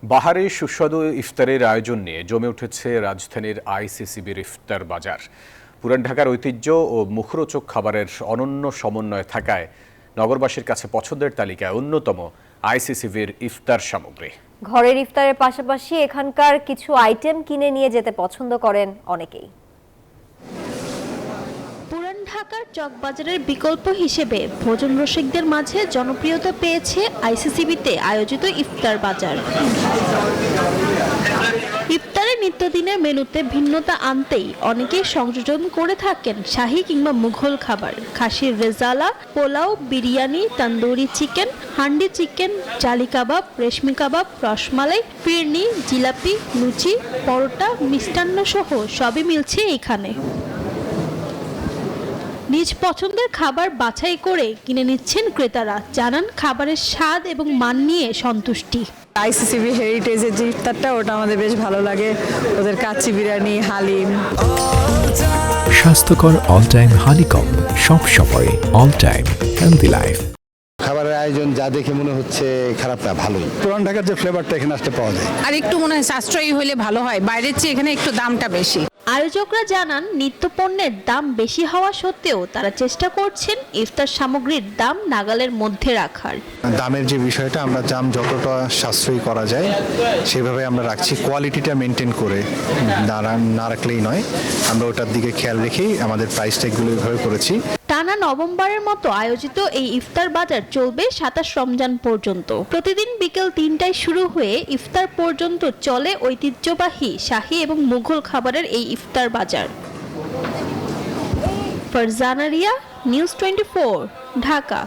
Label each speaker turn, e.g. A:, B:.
A: বাহারে সুস্বাদু ইফতারের আয়োজন নিয়ে জমে উঠেছে রাজধানীর আইসিসিবির ইফতার বাজার। পুরান ঢাকার ঐতিহ্য ও মুখরোচক খাবারের অনন্য সমন্বয় থাকায় নগরবাসীর কাছে পছন্দের তালিকায় অন্যতম আইসিসিবির ইফতার সামগ্রী।
B: ঘরের ইফতারের পাশাপাশি এখানকার কিছু আইটেম কিনে নিয়ে যেতে পছন্দ করেন অনেকেই।
C: পুরান ঢাকার চকবাজারের বিকল্প হিসেবে ভোজন রসিকদের মাঝে জনপ্রিয়তা পেয়েছে আইসিসিবিতে আয়োজিত ইফতার বাজার। ইফতারে নিত্যদিনের মেনুতে ভিন্নতা আনতেই অনেকেই সংযোজন করে থাকেন শাহী কিংবা মুঘল খাবার। খাসির রেজালা, পোলাও, বিরিয়ানি, তন্দুরি চিকেন, হান্ডি চিকেন, জালি কাবাব, রেশমি কাবাব, রসমালাই, ফিরনি, জিলাপি, লুচি, পরোটা, মিষ্টান্ন সহ সবই মিলছে এখানে। নিজ পছন্দের খাবার বাছাই করে কিনে নিচ্ছেন ক্রেতারা। জানান খাবারের স্বাদ এবং মান নিয়ে সন্তুষ্টি।
D: আইসিসিবি হেরিটেজের যে ইফতারটা ওটা আমাদের বেশ ভালো লাগে। ওদের কাচ্চি বিরিয়ানি, হালিম।
E: স্বাস্থ্যকর অল টাইম হানিকম, সব সময় অল টাইম হেলদি লাইফ।
F: খাবারের আয়োজন যা দেখে মনে হচ্ছে খারাপ না, ভালোই। পুরান ঢাকার যে ফ্লেভারটা এখানে আসতে পাওয়া যায়।
G: আর একটু মনে হয় সাশ্রয়ী হলে ভালো হয়, বাইরের চেয়ে এখানে একটু দামটা বেশি।
C: আয়োজকরা জানান নিত্যপণ্যের দাম বেশি হওয়া সত্ত্বেও তারা চেষ্টা করছেন ইফতার সামগ্রীর দাম নাগালের মধ্যে রাখার।
F: দামের যে বিষয়টা আমরা দাম যতটা সাশ্রয়ী করা যায় সেভাবে আমরা রাখছি, কোয়ালিটিটা মেনটেন করে না রাখলেই নয়। আমরা ওটার দিকে খেয়াল রেখেই আমাদের প্রাইস ট্যাগগুলো এইভাবে করেছি।
C: টানা নভেম্বরের মতো আয়োজিত এই ইফতার বাজার চলবে 27 রমজান পর্যন্ত। প্রতিদিন বিকেল 3টায় শুরু হয়ে ইফতার পর্যন্ত চলে ঐতিহ্যবাহী শাহী এবং মুঘল খাবারের এই ইফতার বাজার। ফারজানা রিয়া, নিউজ 24, ঢাকা।